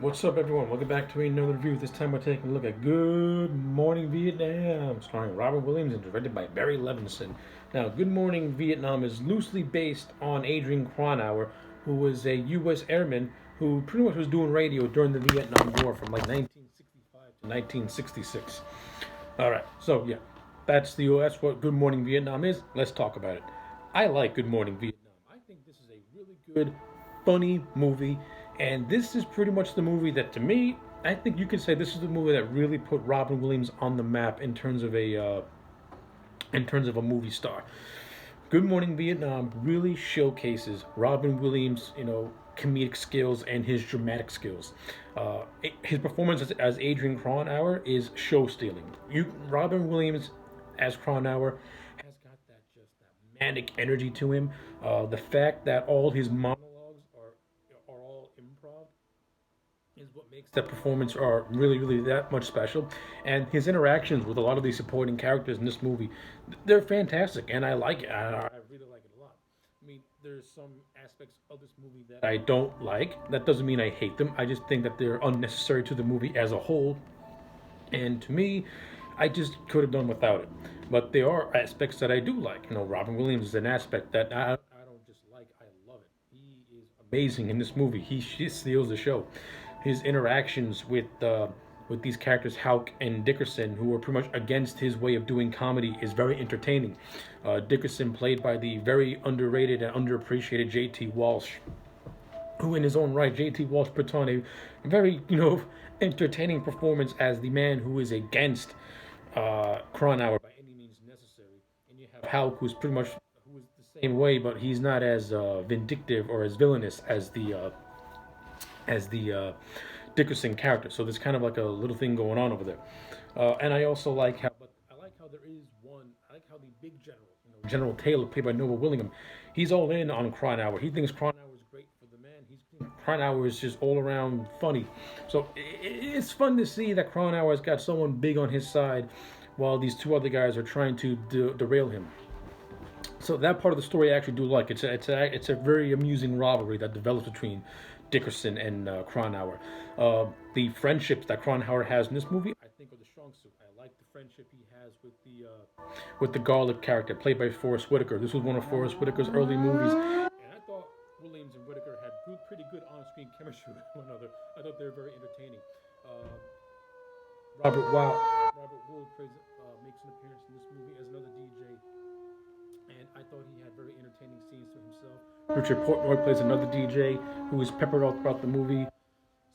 What's up, everyone? Welcome back to another review. This time we're taking a look at Good Morning Vietnam, starring Robin Williams and directed by Barry Levinson. Now, Good Morning Vietnam is loosely based on Adrian Cronauer, who was a U.S. airman who pretty much was doing radio during the Vietnam War from like 1965 to 1966. All right, so yeah, that's what Good Morning Vietnam is. Let's talk about it. I like Good Morning Vietnam. I think this is a really good, funny movie, and this is pretty much the movie that, to me, I think you could say this is the movie that really put Robin Williams on the map in terms of a movie star. Good Morning Vietnam really showcases Robin Williams, comedic skills and his dramatic skills. His performance as Adrian Cronauer is show stealing. Robin Williams as Cronauer has got that manic energy to him. The fact that all his monologues are all improv is what makes that performance are really that much special. And his interactions with a lot of these supporting characters in this movie, they're fantastic, and I like it. I really like it a lot. I mean, there's some aspects of this movie that I don't like. That doesn't mean I hate them. I just think that they're unnecessary to the movie as a whole. And to me, I just could have done without it. But there are aspects that I do like. Robin Williams is an aspect that I don't just like, I love it. He is amazing in this movie. He steals the show. His interactions with these characters, Hauk and Dickerson, who are pretty much against his way of doing comedy, is very entertaining. Dickerson, played by the very underrated and underappreciated J.T. Walsh, who in his own right, J.T. Walsh puts on a very, entertaining performance as the man who is against Cronauer by any means necessary. And you have Hauk, who is the same way, but he's not as vindictive or as villainous as the Dickerson character. So there's kind of like a little thing going on over there. And I also like how there is one. I like how the big general, General Taylor, played by Noah Willingham, he's all in on Cronauer. He thinks Cronauer is great for the man. Cronauer is just all around funny. So it's fun to see that Cronauer's got someone big on his side, while these two other guys are trying to derail him. So that part of the story I actually do like. It's a very amusing rivalry that develops between Dickerson and Cronauer. The friendships that Cronauer has in this movie, I think, are the strong suit. I like the friendship he has with the Garlic character, played by Forrest Whitaker. This was one of Forrest Whitaker's early movies, and I thought Williams and Whitaker had pretty good on-screen chemistry with one another. I thought they were very entertaining. Uh, Robert Wool makes an appearance in this movie as another DJ, and I thought he had very entertaining scenes to himself. Richard Portnoy plays another DJ who is peppered all throughout the movie,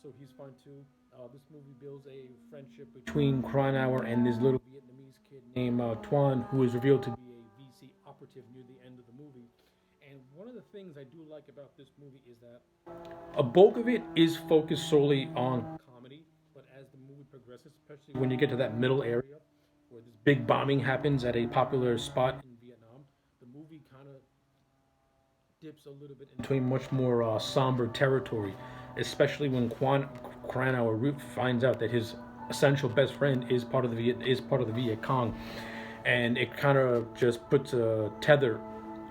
so he's fun too. This movie builds a friendship between Cronauer and this little Vietnamese kid named Tuan, who is revealed to be a VC operative near the end of the movie. And one of the things I do like about this movie is that a bulk of it is focused solely on comedy, but as the movie progresses, especially when you get to that middle area where this big bombing happens at a popular spot in Vietnam, the movie kind of dips a little bit into a much more somber territory, especially when Cronauer finds out that his essential best friend is part of the Viet Cong, and it kind of just puts a tether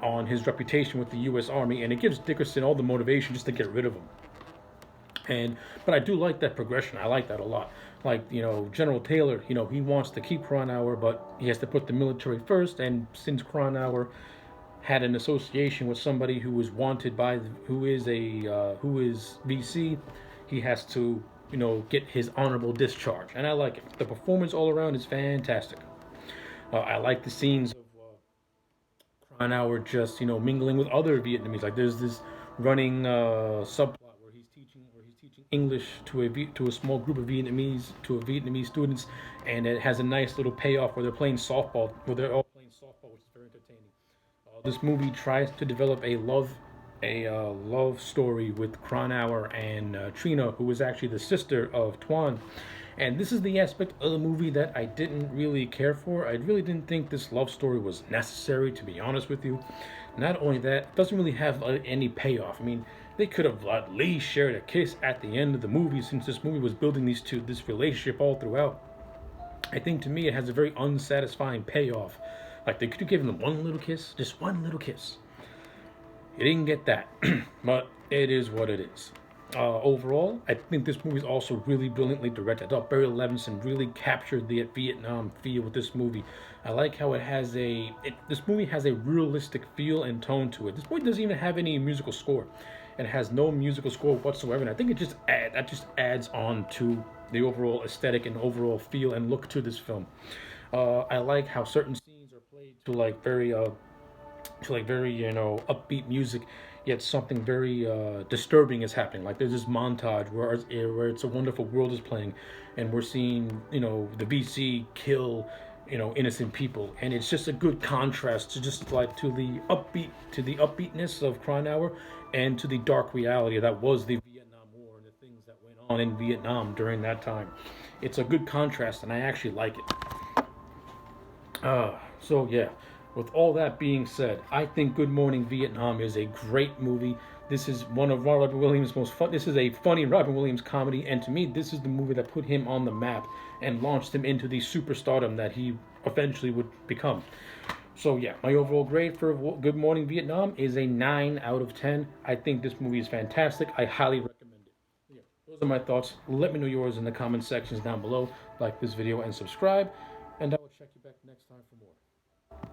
on his reputation with the U.S. Army, and it gives Dickerson all the motivation just to get rid of him. But I do like that progression. I like that a lot. Like, General Taylor, he wants to keep Cronauer, but he has to put the military first. And since Cronauer had an association with somebody who was wanted who is VC, he has to, get his honorable discharge. And I like it. The performance all around is fantastic. I like the scenes of Cronauer just, mingling with other Vietnamese. Like, there's this running subplot where he's teaching English to a small group of Vietnamese students, and it has a nice little payoff where they're all playing softball, which is very entertaining. This movie tries to develop a love story with Cronauer and Trina, who is actually the sister of Tuan. And this is the aspect of the movie that I didn't really care for. I really didn't think this love story was necessary, to be honest with you. Not only that, it doesn't really have any payoff. I mean, they could have at least shared a kiss at the end of the movie, since this movie was building this relationship all throughout. I think, to me, it has a very unsatisfying payoff. Like, they could have given them one little kiss, just one little kiss. You didn't get that, but it is what it is. Overall, I think this movie is also really brilliantly directed. I thought Barry Levinson really captured the Vietnam feel with this movie. I like how this movie has a realistic feel and tone to it. This movie doesn't even have any musical score. It has no musical score whatsoever, and I think that just adds on to the overall aesthetic and overall feel and look to this film. I like how certain scenes are played to like very upbeat music, yet something very disturbing is happening. Like there's this montage where it's a wonderful world is playing, and we're seeing the VC kill innocent people, and it's just a good contrast to just like to the upbeatness of Crime Hour, and to the dark reality that was the Vietnam War and the things that went on in Vietnam during that time. It's a good contrast, and I actually like it. So yeah, with all that being said, I think Good Morning Vietnam is a great movie. This is one of Robin Williams' most fun. This is a funny Robin Williams comedy, and to me, this is the movie that put him on the map and launched him into the superstardom that he eventually would become. So yeah, my overall grade for Good Morning Vietnam is a 9 out of 10. I think this movie is fantastic. I highly recommend it. Yeah, those are my thoughts. Let me know yours in the comment sections down below. Like this video and subscribe, and I will check you back next time for more.